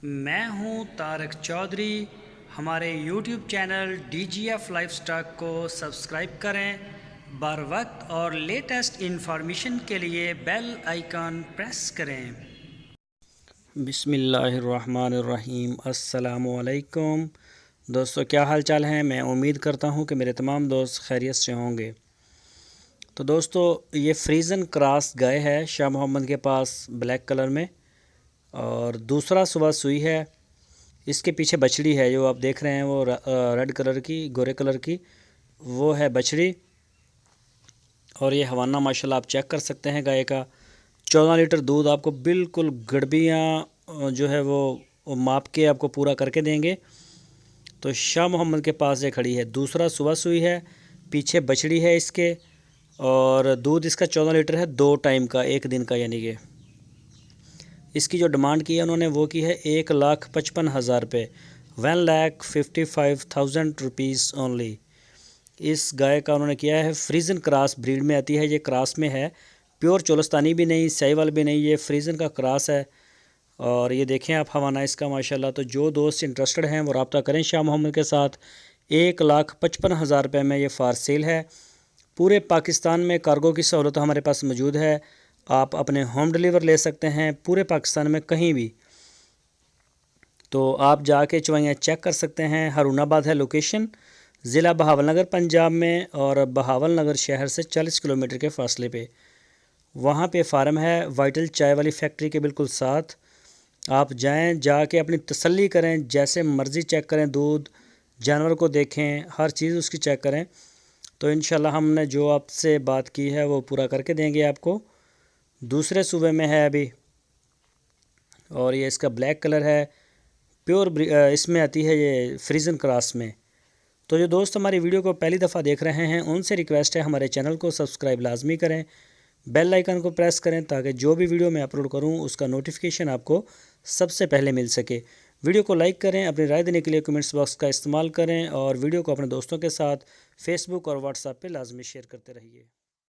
मैं हूं तारक चौधरी। हमारे YouTube channel DGF life stock को सब्सक्राइब करें। बर वक्त और लेटेस्ट इंफॉर्मेशन के लिए बेल आइकन प्रेस करें। बिस्मिल्लाहिर्रहमानिर्रहीम। अस्सलामु अलैकुम दोस्तों, क्या हाल चाल हैं। मैं उम्मीद करता हूं कि मेरे तमाम दोस्त खैरियत से होंगे। तो दोस्तों, ये फ्रीजन क्रॉस गाय है शाह मोहम्मद के पास ब्लैक कलर में, और दूसरा सुबह सुई है। इसके पीछे बछड़ी है जो आप देख रहे हैं, वो रेड कलर की, गोरे कलर की, वो है बछड़ी। और ये हवाना माशाल्लाह आप चेक कर सकते हैं गाय का। 14 लीटर दूध आपको बिल्कुल गड़बियाँ जो है वो माप के आपको पूरा करके देंगे। तो शाह मोहम्मद के पास ये खड़ी है, दूसरा सुबह सुई है, पीछे बछड़ी है इसके, और दूध इसका 14 लीटर है, 2 टाइम का, एक दिन का। यानी कि इसकी जो डिमांड की है उन्होंने वो की है 1,55,000 रुपये, 1,55,000 रुपीज़ ओनली। इस गाय का उन्होंने किया है। फ्रीजन क्रॉस ब्रीड में आती है, ये क्रॉस में है, प्योर चोलस्तानी भी नहीं, साहिवाल भी नहीं, ये फ्रीजन का क्रॉस है। और ये देखें आप हवाना इसका माशाल्लाह। तो जो दोस्त इंटरेस्टेड हैं वो रब्ता करें शाह मोहम्मद के साथ। 1,55,000 रुपये में ये फार सेल है। पूरे पाकिस्तान में कार्गो की सहूलत हमारे पास मौजूद है। आप अपने होम डिलीवर ले सकते हैं पूरे पाकिस्तान में कहीं भी। तो आप जाके चुवाइयाँ चेक कर सकते हैं। हारूनाबाद है लोकेशन, ज़िला बहावलनगर पंजाब में, और बहावलनगर शहर से 40 किलोमीटर के फासले पे वहाँ पे फार्म है, वाइटल चाय वाली फैक्ट्री के बिल्कुल साथ। आप जाएं, जाके अपनी तसल्ली करें, जैसे मर्ज़ी चेक करें दूध, जानवर को देखें, हर चीज़ उसकी चेक करें। तो इंशाल्लाह हमने जो आपसे बात की है वो पूरा करके देंगे आपको। दूसरे सूबे में है अभी, और ये इसका ब्लैक कलर है, प्योर इसमें आती है ये फ्रीजन क्रॉस में। तो जो दोस्त हमारी वीडियो को पहली दफ़ा देख रहे हैं उनसे रिक्वेस्ट है हमारे चैनल को सब्सक्राइब लाजमी करें, बेल आइकन को प्रेस करें, ताकि जो भी वीडियो मैं अपलोड करूं उसका नोटिफिकेशन आपको सबसे पहले मिल सके। वीडियो को लाइक करें, अपनी राय देने के लिए कमेंट्स बॉक्स का इस्तेमाल करें, और वीडियो को अपने दोस्तों के साथ फेसबुक और व्हाट्सएप पे लाजमी शेयर करते रहिए।